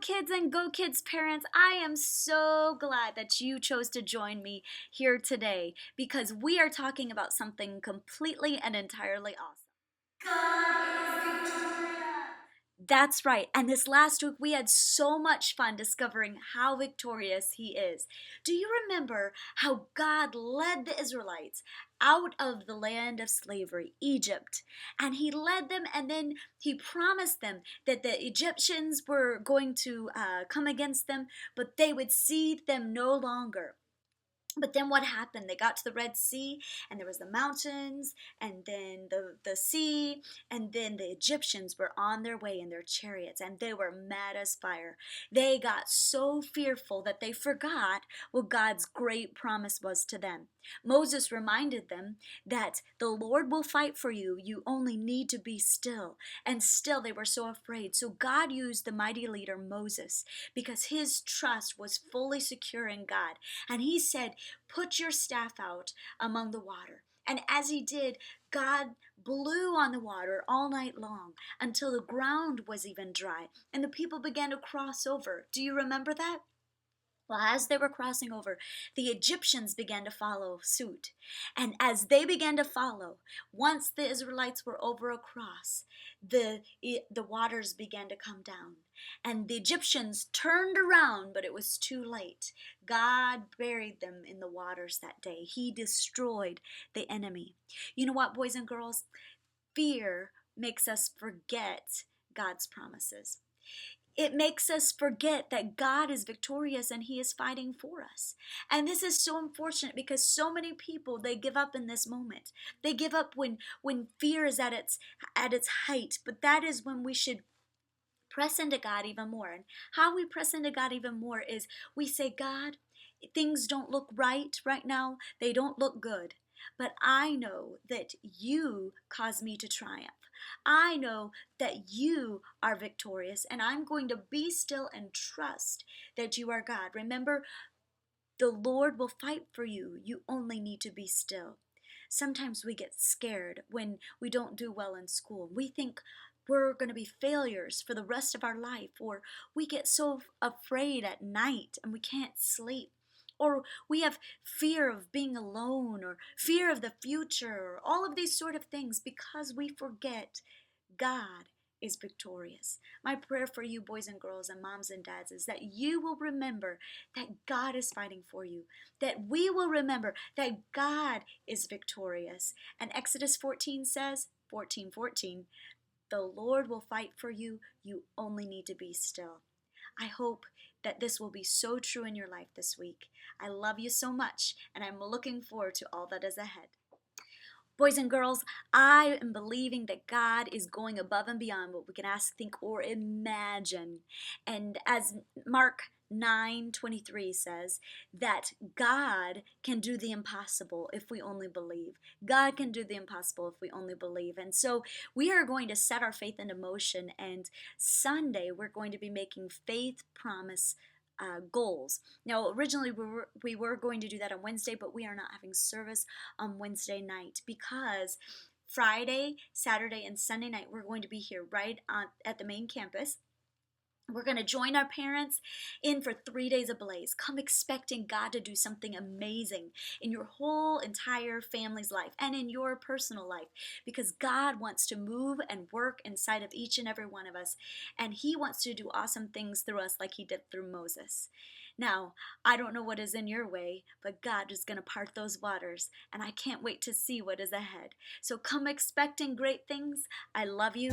Kids and Go Kids parents, I am so glad that you chose to join me here today because we are talking about something completely and entirely awesome. God is victorious. That's right, and this last week we had so much fun discovering how victorious He is. Do you remember how God led the Israelites out of the land of slavery, Egypt? And He led them, and then He promised them that the Egyptians were going to come against them, but they would see them no longer. But then what happened? They got to the Red Sea, and there was the mountains, and then the sea, and then the Egyptians were on their way in their chariots, and they were mad as fire. They got so fearful that they forgot what God's great promise was to them. Moses reminded them that the Lord will fight for you. You only need to be still. And still they were so afraid. So God used the mighty leader Moses because his trust was fully secure in God. And he said, "Put your staff out among the water." And as he did, God blew on the water all night long until the ground was even dry and the people began to cross over. Do you remember that? Well, as they were crossing over, the Egyptians began to follow suit. And as they began to follow, once the Israelites were over across, the waters began to come down. And the Egyptians turned around, but it was too late. God buried them in the waters that day. He destroyed the enemy. You know what, boys and girls? Fear makes us forget God's promises. It makes us forget that God is victorious and He is fighting for us. And this is so unfortunate because so many people, they give up in this moment. They give up when fear is at its height. But that is when we should press into God even more. And how we press into God even more is we say, "God, things don't look right now. They don't look good. But I know that you cause me to triumph. I know that you are victorious, and I'm going to be still and trust that you are God." Remember, the Lord will fight for you. You only need to be still. Sometimes we get scared when we don't do well in school. We think we're going to be failures for the rest of our life, or we get so afraid at night and we can't sleep. Or we have fear of being alone, or fear of the future, or all of these sort of things because we forget God is victorious. My prayer for you, boys and girls, and moms and dads, is that you will remember that God is fighting for you, that we will remember that God is victorious. And Exodus 14 says, 14:14, "The Lord will fight for you. You only need to be still." I hope that this will be so true in your life this week. I love you so much, and I'm looking forward to all that is ahead. Boys and girls, I am believing that God is going above and beyond what we can ask, think, or imagine. And as Mark 9:23 says, that God can do the impossible if we only believe. God can do the impossible if we only believe. And so we are going to set our faith into motion. And Sunday, we're going to be making faith promise goals. Now, originally we were going to do that on Wednesday, but we are not having service on Wednesday night because Friday, Saturday, and Sunday night we're going to be here right at the main campus. We're going to join our parents in for 3 days ablaze. Come expecting God to do something amazing in your whole entire family's life and in your personal life, because God wants to move and work inside of each and every one of us, and He wants to do awesome things through us like He did through Moses. Now, I don't know what is in your way, but God is going to part those waters, and I can't wait to see what is ahead. So come expecting great things. I love you.